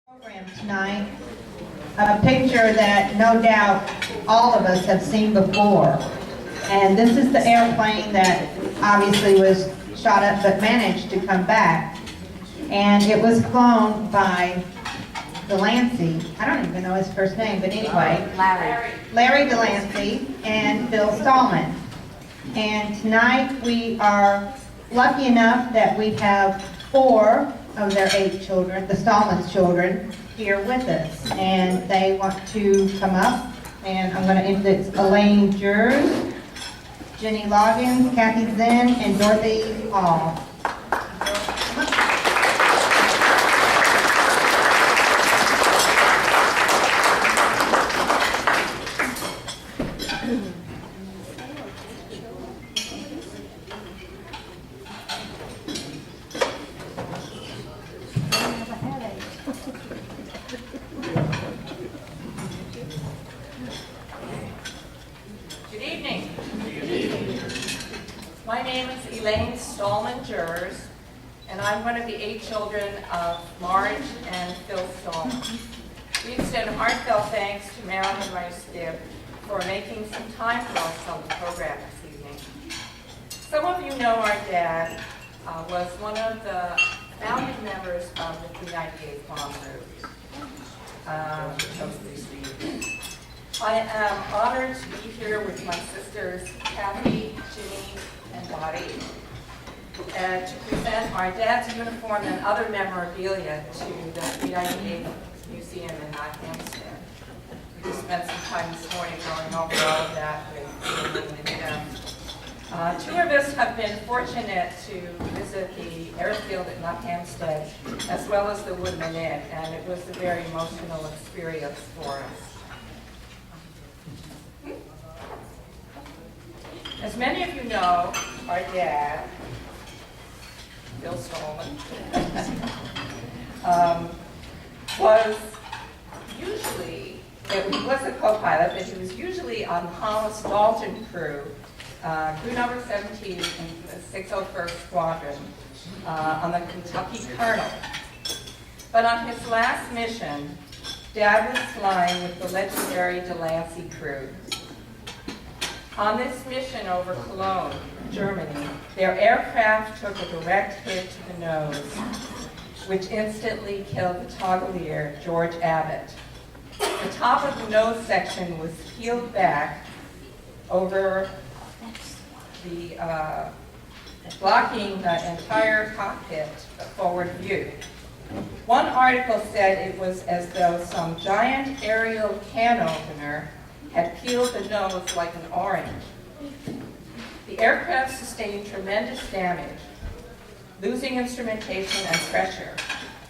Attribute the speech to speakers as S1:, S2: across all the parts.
S1: Program tonight, a picture that no doubt all of us have seen before. And this is the airplane that obviously was shot up but managed to come back. And it was flown by Delancey. I don't even know his first name, but anyway. Larry Delancey and Bill Stallman. And tonight we are lucky enough that we have 4 of their 8 children, the Stallman's children, here with us. And they want to come up, and I'm going to introduce Elaine Jers, Jenny Loggins, Kathy Zinn, and Dorothy Hall.
S2: Good evening. My name is Elaine Stallman Jers, and I'm one of the 8 children of Marge and Phil Stallman. We extend heartfelt thanks to Marilyn Rice-Gibb for making some time for us on the program this evening. Some of you know our dad was one of the founding members of the 398 Bomb Group. I am honored to be here with my sisters, Kathy, Ginny, and Dottie, and to present our dad's uniform and other memorabilia to the 398 Museum in North Hempstead. We just spent some time this morning going over all of that with them. 2 of us have been fortunate to visit the airfield at North Hempstead, as well as the Woodman Inn, and it was a very emotional experience for us. As many of you know, our dad, Bill Stallman, was usually, he was a co-pilot, but he was usually on the Hollis Dalton crew number 17 in the 601st Squadron on the Kentucky Colonel. But on his last mission, Dad was flying with the legendary Delancey crew. On this mission over Cologne, Germany, their aircraft took a direct hit to the nose, which instantly killed the Toggelier, George Abbott. The top of the nose section was peeled back over the blocking the entire cockpit forward view. One article said it was as though some giant aerial can opener had peeled the nose like an orange. The aircraft sustained tremendous damage, losing instrumentation and pressure.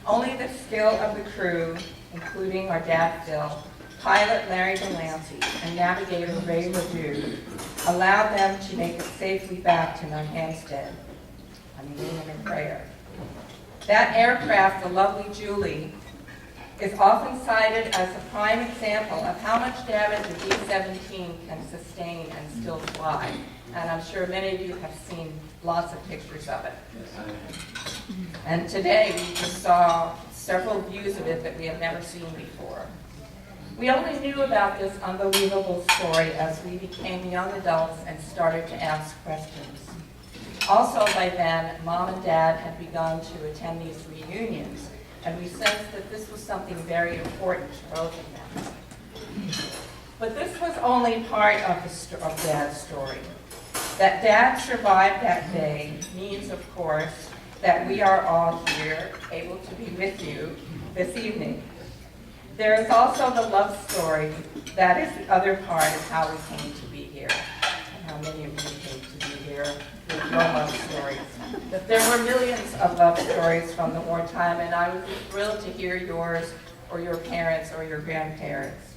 S2: Only the skill of the crew, including our dad Phil, pilot Larry Delancey, and navigator Ray Ledoux, allowed them to make it safely back to New Hampstead. I'm reading in prayer. That aircraft, the lovely Julie, is often cited as a prime example of how much damage a B-17 can sustain and still fly. And I'm sure many of you have seen lots of pictures of it. And today we just saw several views of it that we have never seen before. We only knew about this unbelievable story as we became young adults and started to ask questions. Also by then, Mom and Dad had begun to attend these reunions, and we sensed that this was something very important to both of them. But this was only part of Dad's story. That Dad survived that day means, of course, that we are all here, able to be with you this evening. There is also the love story. That is the other part of how we came to be here, and how many of you came to be here with your love stories. But there were millions of love stories from the wartime, and I would be thrilled to hear yours, or your parents, or your grandparents.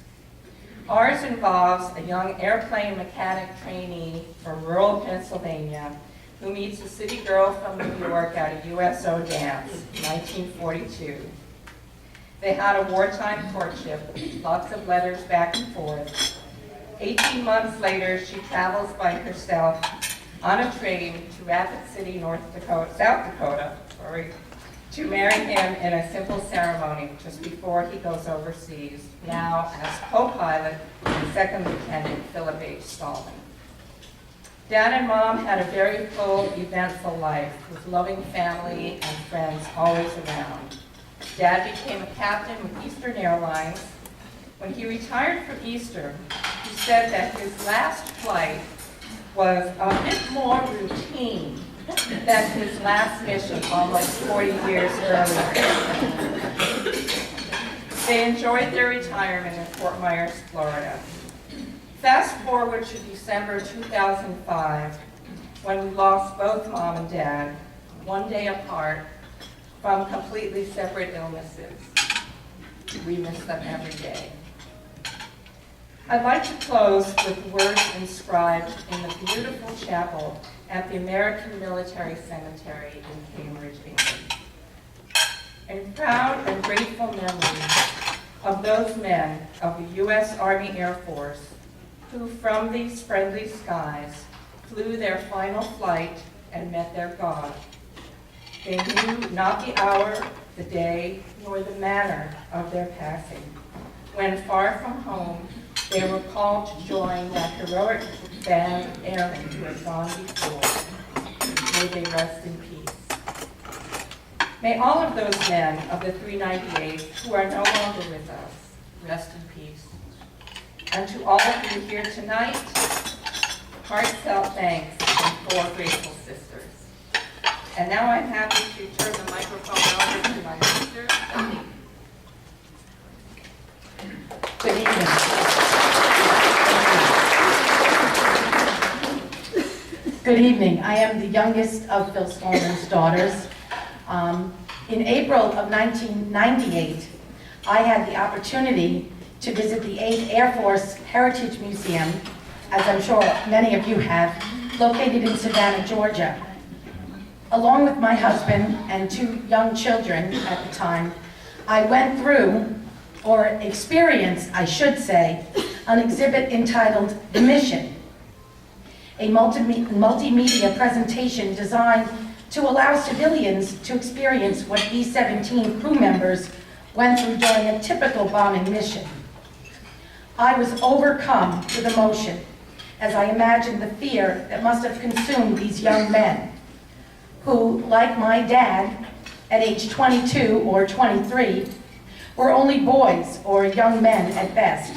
S2: Ours involves a young airplane mechanic trainee from rural Pennsylvania who meets a city girl from New York at a USO dance in 1942. They had a wartime courtship, lots of letters back and forth. 18 months later, she travels by herself on a train to Rapid City, South Dakota, to marry him in a simple ceremony just before he goes overseas, now as co-pilot and second lieutenant Philip H. Stallman. Dad and Mom had a very full, eventful life with loving family and friends always around. Dad became a captain with Eastern Airlines. When he retired from Eastern, he said that his last flight was a bit more routine than his last mission almost 40 years earlier. They enjoyed their retirement in Fort Myers, Florida. Fast forward to December 2005, when we lost both Mom and Dad, one day apart, from completely separate illnesses. We miss them every day. I'd like to close with words inscribed in the beautiful chapel at the American Military Cemetery in Cambridge, England. A proud and grateful memory of those men of the U.S. Army Air Force who from these friendly skies flew their final flight and met their God. They knew not the hour, the day, nor the manner of their passing. When far from home, they were called to join that heroic band of airmen who had gone before. May they rest in peace. May all of those men of the 398 who are no longer with us rest in peace. And to all of you here tonight, heartfelt thanks from 4 grateful sisters. And now I'm happy to turn the microphone over to my sister, Becky.
S3: Good evening. Good evening. I am the youngest of Phil Stallman's daughters. In April of 1998, I had the opportunity to visit the 8th Air Force Heritage Museum, as I'm sure many of you have, located in Savannah, Georgia. Along with my husband and 2 young children at the time, I went through, or experienced, I should say, an exhibit entitled The Mission, a multimedia presentation designed to allow civilians to experience what B-17 crew members went through during a typical bombing mission. I was overcome with emotion as I imagined the fear that must have consumed these young men who, like my dad, at age 22 or 23, were only boys or young men at best.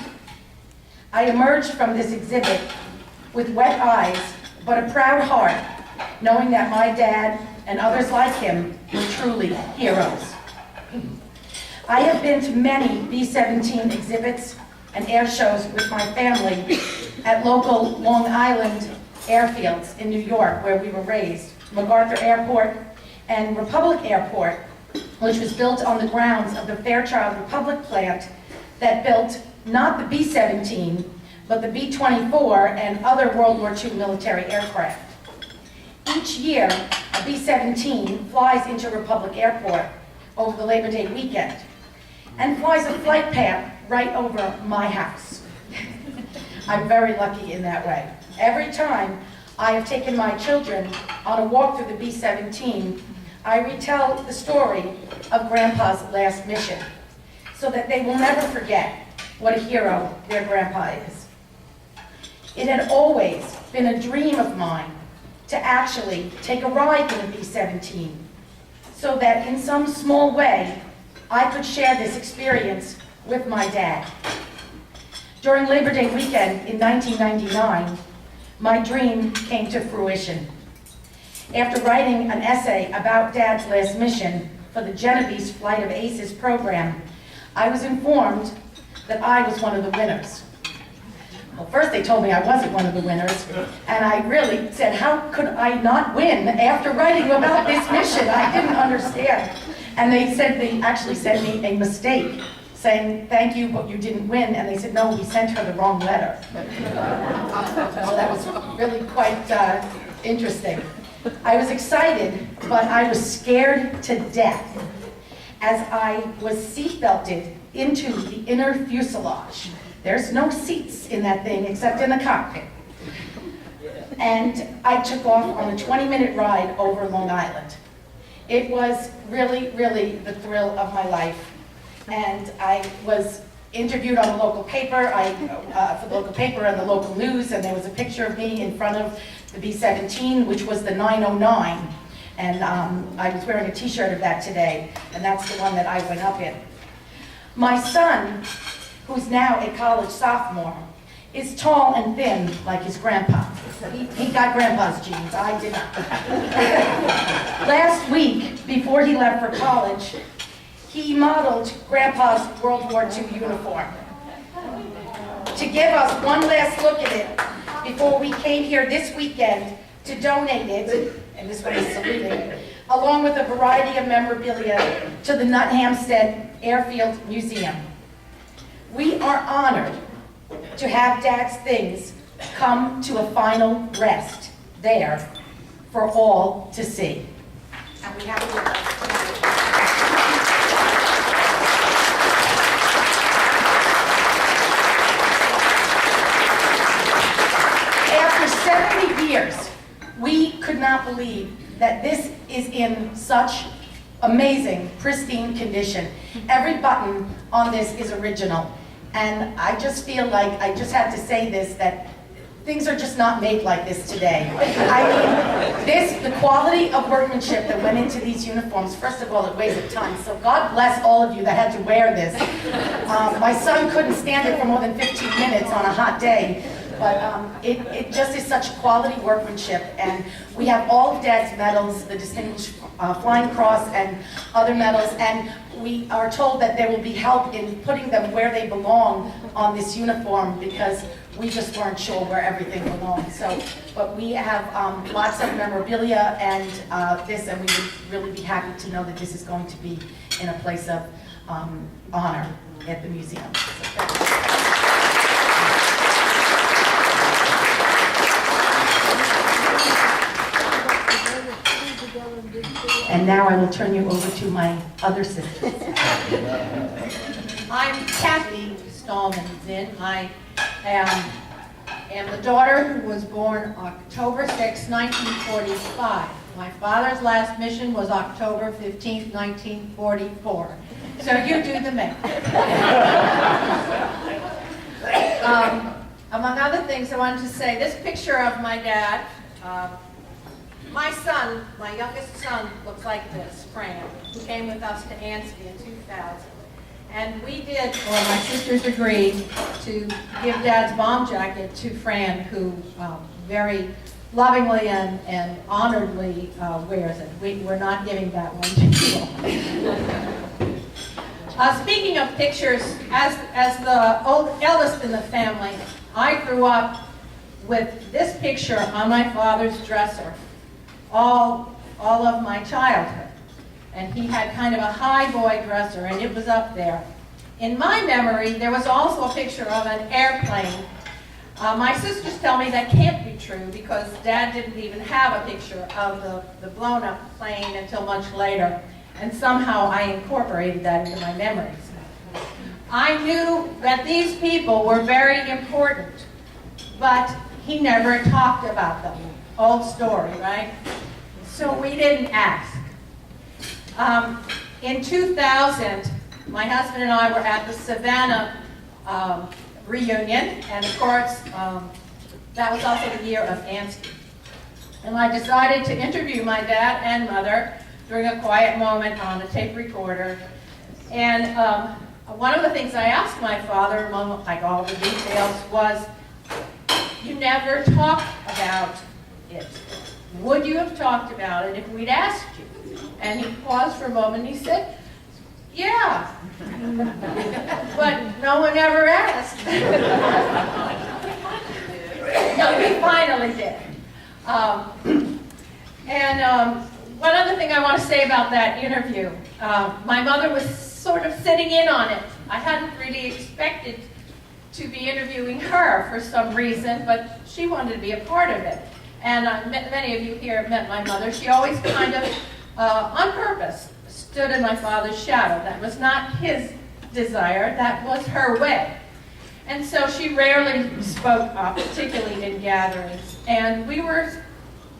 S3: I emerged from this exhibit with wet eyes, but a proud heart, knowing that my dad and others like him were truly heroes. I have been to many B-17 exhibits and air shows with my family at local Long Island airfields in New York, where we were raised, MacArthur Airport and Republic Airport, which was built on the grounds of the Fairchild Republic plant that built not the B-17, but the B-24 and other World War II military aircraft. Each year, a B-17 flies into Republic Airport over the Labor Day weekend and flies a flight path right over my house. I'm very lucky in that way. Every time I have taken my children on a walk through the B-17, I retell the story of Grandpa's last mission so that they will never forget what a hero their grandpa is. It had always been a dream of mine to actually take a ride in a B-17 so that in some small way I could share this experience with my dad. During Labor Day weekend in 1999, my dream came to fruition. After writing an essay about Dad's last mission for the Genovese Flight of Aces program, I was informed that I was one of the winners. Well, first they told me I wasn't one of the winners, and I really said, how could I not win after writing about this mission? I didn't understand. And they actually sent me a mistake, saying, thank you, but you didn't win. And they said, no, we sent her the wrong letter. So that was really quite interesting. I was excited, but I was scared to death as I was seatbelted into the inner fuselage. There's no seats in that thing except in the cockpit. And I took off on a 20-minute ride over Long Island. It was really, really the thrill of my life. And I was interviewed on the local paper, for the local paper and the local news, and there was a picture of me in front of the B-17, which was the 909. And I was wearing a t-shirt of that today, and that's the one that I went up in. My son, who's now a college sophomore, is tall and thin like his grandpa. He got grandpa's genes, I did not. Last week, before he left for college, he modeled grandpa's World War II uniform. To give us one last look at it, before we came here this weekend to donate it, and this one is saluting, along with a variety of memorabilia to the Nut Hampstead Airfield Museum. We are honored to have Dad's things come to a final rest there for all to see. And we have After 70 years, we could not believe that this is in such amazing, pristine condition. Every button on this is original. And I just feel like I just have to say this, that things are just not made like this today. I mean, the quality of workmanship that went into these uniforms, first of all, it weighs a ton. So God bless all of you that had to wear this. My son couldn't stand it for more than 15 minutes on a hot day. But it just is such quality workmanship, and we have all of Dad's medals, the Distinguished Flying Cross and other medals, and we are told that there will be help in putting them where they belong on this uniform, because we just weren't sure where everything belonged. So, but we have lots of memorabilia and this, and we would really be happy to know that this is going to be in a place of honor at the museum. So, and now I will turn you over to my other sisters.
S4: I'm Kathy Stallman Zinn. I am the daughter who was born October 6, 1945. My father's last mission was October 15, 1944. So you do the math. Among other things, I wanted to say this picture of my dad. My son, my youngest son, looks like this, Fran, who came with us to Ansty in 2000. And we did, or my sisters agreed, to give Dad's bomb jacket to Fran, who very lovingly and honoredly wears it. We're not giving that one to you. Speaking of pictures, as the eldest in the family, I grew up with this picture on my father's dresser all of my childhood. And he had kind of a high boy dresser, and it was up there. In my memory, there was also a picture of an airplane. My sisters tell me that can't be true because Dad didn't even have a picture of the blown up plane until much later. And somehow I incorporated that into my memories. I knew that these people were very important, but he never talked about them. Old story, right? So we didn't ask. In 2000, my husband and I were at the Savannah reunion, and of course, that was also the year of Ansty. And I decided to interview my dad and mother during a quiet moment on a tape recorder. And one of the things I asked my father, among like all the details, was, you never talked about it. Would you have talked about it if we'd asked you? And he paused for a moment and he said, yeah. But no one ever asked. No, we finally did. One other thing I want to say about that interview, my mother was sort of sitting in on it. I hadn't really expected to be interviewing her for some reason, but she wanted to be a part of it. And many of you here have met my mother. She always kind of, on purpose, stood in my father's shadow. That was not his desire, that was her way. And so she rarely spoke up, particularly in gatherings. And we were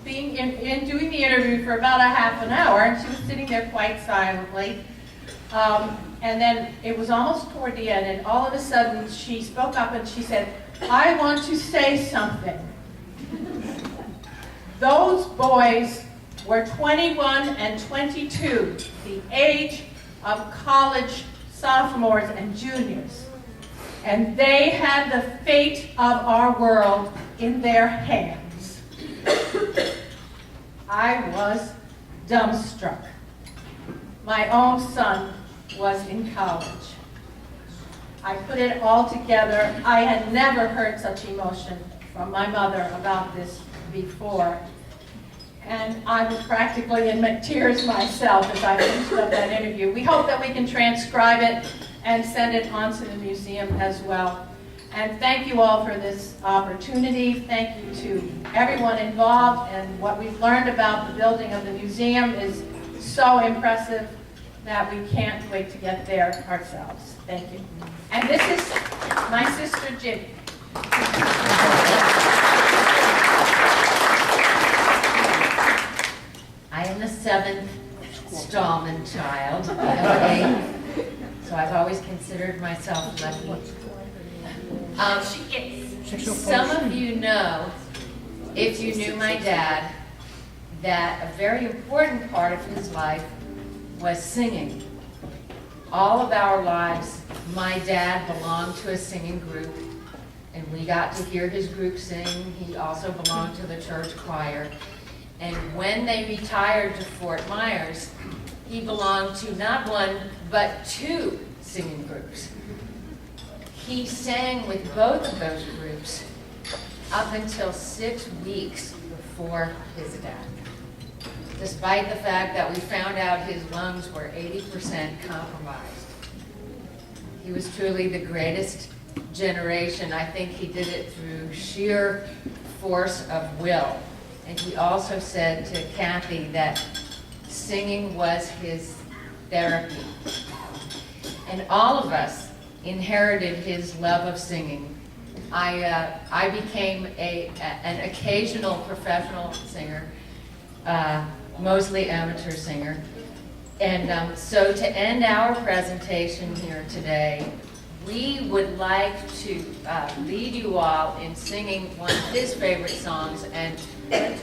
S4: being doing the interview for about a half an hour, and she was sitting there quite silently. And then it was almost toward the end, and all of a sudden she spoke up and she said, "I want to say something." Those boys were 21 and 22, the age of college sophomores and juniors. And they had the fate of our world in their hands. I was dumbstruck. My own son was in college. I put it all together. I had never heard such emotion from my mother about this before. And I was practically in tears myself as I finished up that interview. We hope that we can transcribe it and send it on to the museum as well. And thank you all for this opportunity. Thank you to everyone involved, and what we've learned about the building of the museum is so impressive that we can't wait to get there ourselves. Thank you. And this is my sister, Ginny.
S5: I am the 7th Stallman child, so I've always considered myself lucky. Some of you know, if you knew my dad, that a very important part of his life was singing. All of our lives, my dad belonged to a singing group, and we got to hear his group sing. He also belonged to the church choir. And when they retired to Fort Myers, he belonged to not one, but 2 singing groups. He sang with both of those groups up until 6 weeks before his death, despite the fact that we found out his lungs were 80% compromised. He was truly the greatest generation. I think he did it through sheer force of will. And he also said to Kathy that singing was his therapy. And all of us inherited his love of singing. I became an occasional professional singer, mostly amateur singer. And so to end our presentation here today, we would like to lead you all in singing one of his favorite songs, and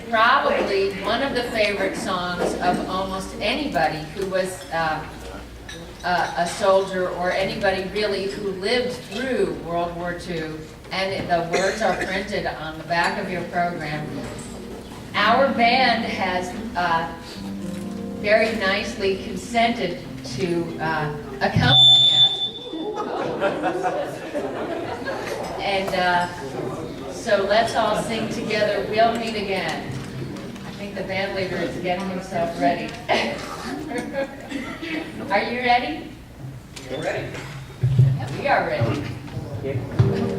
S5: probably one of the favorite songs of almost anybody who was a soldier, or anybody really who lived through World War II. And the words are printed on the back of your program. Our band has very nicely consented to accompany us. And so let's all sing together, "We'll Meet Again." I think the band leader is getting himself ready. Are you ready?
S6: You're ready.
S5: We are ready.
S6: Okay.